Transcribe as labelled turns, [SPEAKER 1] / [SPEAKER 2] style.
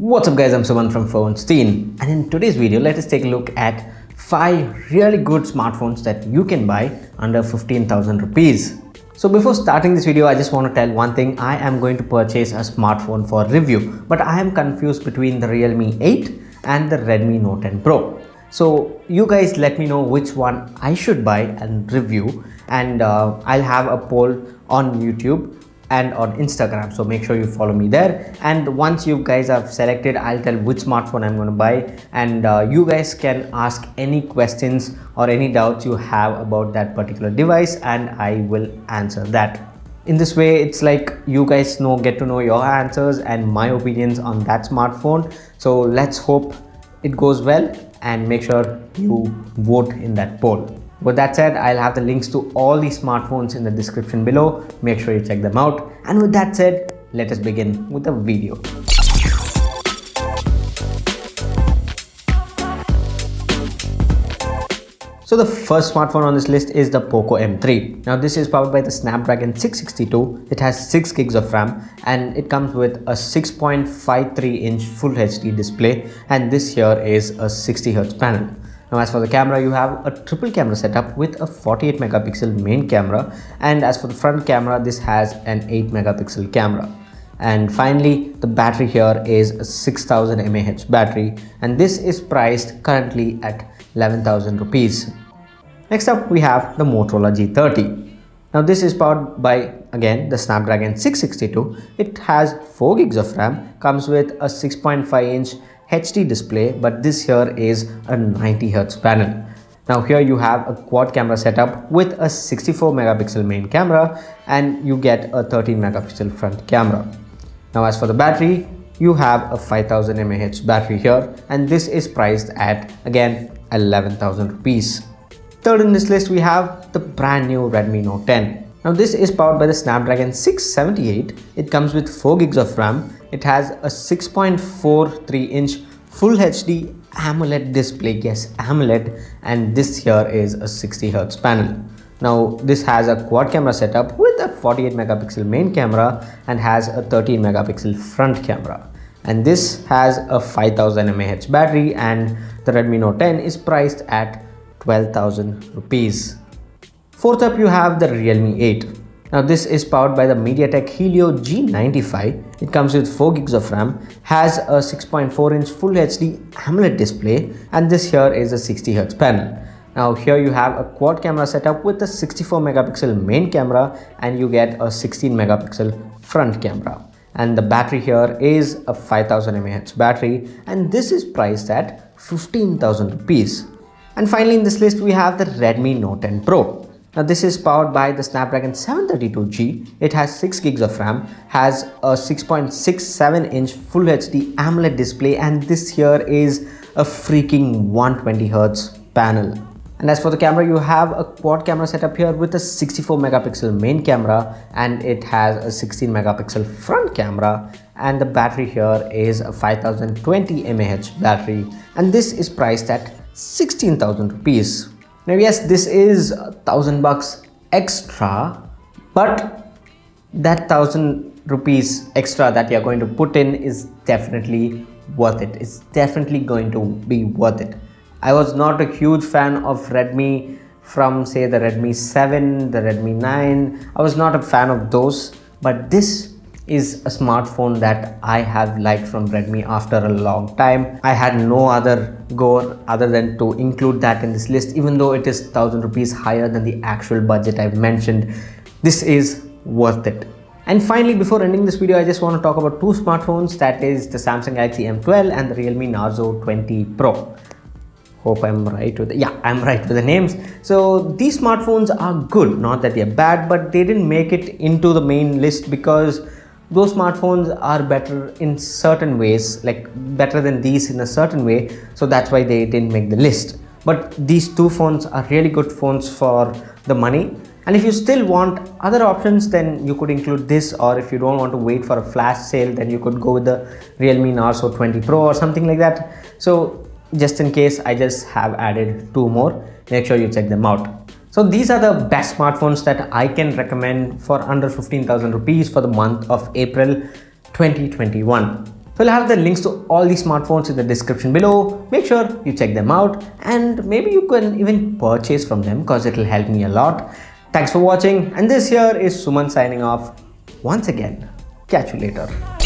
[SPEAKER 1] What's up guys, I'm Suman from Stein, and in today's video let us take a look at 5 really good smartphones that you can buy under 15,000 rupees. So before starting this video, I just want to tell one thing. I am going to purchase a smartphone for review, but I am confused between the Realme 8 and the Redmi Note 10 Pro. So you guys let me know which one I should buy and review, and I'll have a poll on YouTube and on Instagram, so make sure you follow me there. And once you guys have selected, I'll tell which smartphone I'm going to buy, and you guys can ask any questions or any doubts you have about that particular device, and I will answer that. In this way, it's like you guys get to know your answers and my opinions on that smartphone. So let's hope it goes well, and make sure you vote in that poll. With that said, I'll have the links to all these smartphones in the description below. Make sure you check them out. And with that said, let us begin with the video. So the first smartphone on this list is the Poco M3. Now this is powered by the Snapdragon 662. It has 6 gigs of RAM, and it comes with a 6.53-inch Full HD display, and this here is a 60Hz panel. Now as for the camera, you have a triple camera setup with a 48 megapixel main camera, and as for the front camera, this has an 8 megapixel camera. And finally, the battery here is a 6000 mAh battery, and this is priced currently at 11,000 rupees. Next up, we have the Motorola G30. Now this is powered by, again, the Snapdragon 662. It has 4 gigs of RAM, comes with a 6.5-inch HD display, but this here is a 90Hz panel. Now here you have a quad camera setup with a 64 megapixel main camera, and you get a 13 megapixel front camera. Now as for the battery, you have a 5000 mAh battery here, and this is priced at, again, 11,000 rupees. Third in this list, we have the brand new Redmi Note 10. Now this is powered by the Snapdragon 678. It comes with 4 gigs of RAM. It has a 6.43-inch Full HD Amoled display, yes, AMOLED, and this here is a 60Hz panel. Now this has a quad camera setup with a 48 megapixel main camera and has a 13 megapixel front camera. And this has a 5000 mAh battery, and the Redmi Note 10 is priced at 12,000 rupees. Fourth up, you have the Realme 8. Now this is powered by the Mediatek Helio G95. It comes with 4 gigs of RAM, has a 6.4-inch Full HD AMOLED display, and this here is a 60Hz panel. Now here you have a quad camera setup with a 64 megapixel main camera, and you get a 16 megapixel front camera. And the battery here is a 5000 mAh battery, and this is priced at 15,000 rupees. And finally in this list, we have the Redmi Note 10 Pro. Now this is powered by the Snapdragon 732G. It has 6 gigs of RAM, has a 6.67-inch Full HD AMOLED display, and this here is a freaking 120Hz panel. And as for the camera, you have a quad camera setup here with a 64 megapixel main camera, and it has a 16 megapixel front camera, and the battery here is a 5020 mAh battery, and this is priced at 16,000 rupees. Now yes, this is $1,000 extra, but that 1,000 rupees extra that you're going to put in is definitely worth it. It's definitely going to be worth it. I was not a huge fan of Redmi from, say, the Redmi 7, the Redmi 9. I was not a fan of those, but this is a smartphone that I have liked from Redmi after a long time. I had no other go other than to include that in this list, even though it is 1,000 rupees higher than the actual budget I've mentioned. This is worth it. And finally, before ending this video, I just want to talk about 2 smartphones, that is the Samsung Galaxy M12 and the Realme Narzo 20 Pro. Hope I'm right with I'm right with the names. So these smartphones are good, not that they're bad, but they didn't make it into the main list because those smartphones are better in certain ways, like better than these in a certain way, so that's why they didn't make the list. But these 2 phones are really good phones for the money, and if you still want other options, then you could include this, or if you don't want to wait for a flash sale, then you could go with the Realme Narzo 20 Pro or something like that. So just in case, I just have added 2 more. Make sure you check them out. So these are the best smartphones that I can recommend for under 15,000 rupees for the month of April 2021. So I'll have the links to all these smartphones in the description below. Make sure you check them out and maybe you can even purchase from them because it will help me a lot. Thanks for watching, and this here is Suman signing off once again. Catch you later.